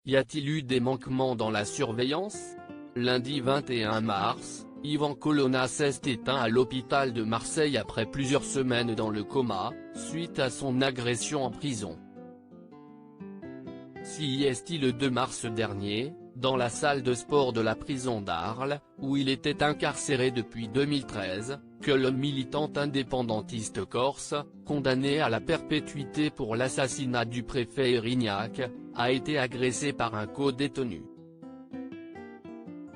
Y a-t-il eu des manquements dans la surveillance? Lundi 21 mars, Ivan Colonna s'est éteint à l'hôpital de Marseille après plusieurs semaines dans le coma, suite à son agression en prison. Est le 2 mars dernier, dans la salle de sport de la prison d'Arles, où il était incarcéré depuis 2013, que le militant indépendantiste corse, condamné à la perpétuité pour l'assassinat du préfet Erignac, a été agressé par un co-détenu.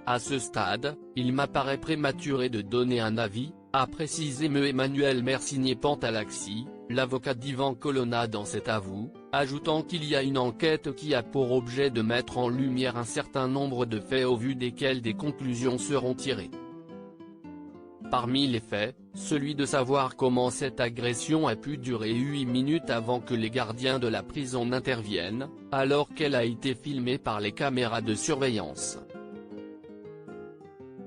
À ce stade, il m'apparaît prématuré de donner un avis, a précisé Emmanuel Mercinier-Pantalaxi, l'avocat d'Ivan Colonna dans cet avou, ajoutant qu'il y a une enquête qui a pour objet de mettre en lumière un certain nombre de faits au vu desquels des conclusions seront tirées. Parmi les faits, celui de savoir comment cette agression a pu durer 8 minutes avant que les gardiens de la prison n'interviennent, alors qu'elle a été filmée par les caméras de surveillance.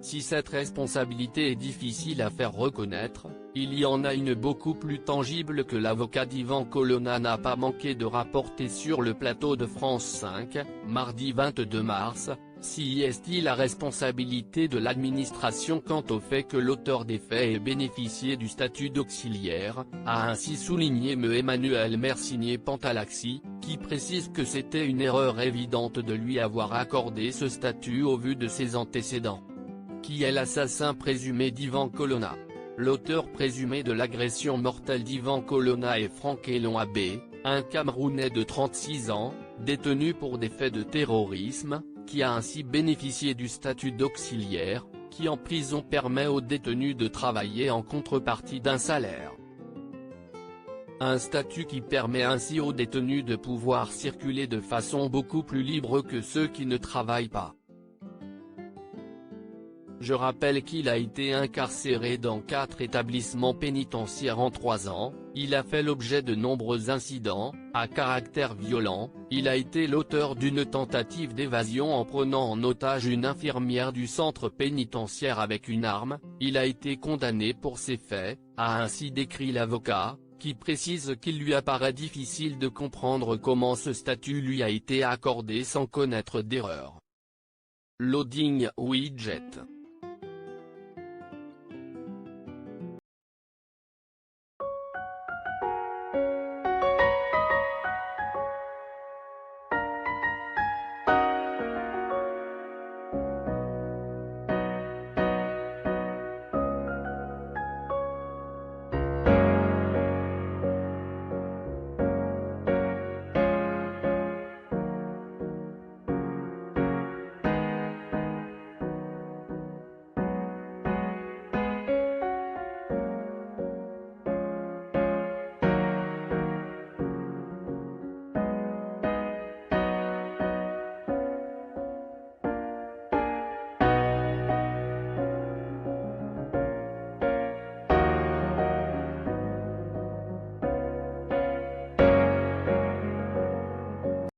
Si cette responsabilité est difficile à faire reconnaître, il y en a une beaucoup plus tangible que l'avocat d'Ivan Colonna n'a pas manqué de rapporter sur le plateau de France 5, mardi 22 mars, la responsabilité de l'administration quant au fait que l'auteur des faits ait bénéficié du statut d'auxiliaire, a ainsi souligné Emmanuel Mercinier-Pantalaxi, qui précise que c'était une erreur évidente de lui avoir accordé ce statut au vu de ses antécédents. Qui est l'assassin présumé d'Ivan Colonna? L'auteur présumé de l'agression mortelle d'Ivan Colonna est Franck Elon Abbé, un Camerounais de 36 ans, détenu pour des faits de terrorisme, qui a ainsi bénéficié du statut d'auxiliaire, qui en prison permet aux détenus de travailler en contrepartie d'un salaire. Un statut qui permet ainsi aux détenus de pouvoir circuler de façon beaucoup plus libre que ceux qui ne travaillent pas. Je rappelle qu'il a été incarcéré dans 4 établissements pénitentiaires en 3 ans, il a fait l'objet de nombreux incidents, à caractère violent, il a été l'auteur d'une tentative d'évasion en prenant en otage une infirmière du centre pénitentiaire avec une arme, il a été condamné pour ces faits, a ainsi décrit l'avocat, qui précise qu'il lui apparaît difficile de comprendre comment ce statut lui a été accordé sans connaître d'erreur. Loading Widget.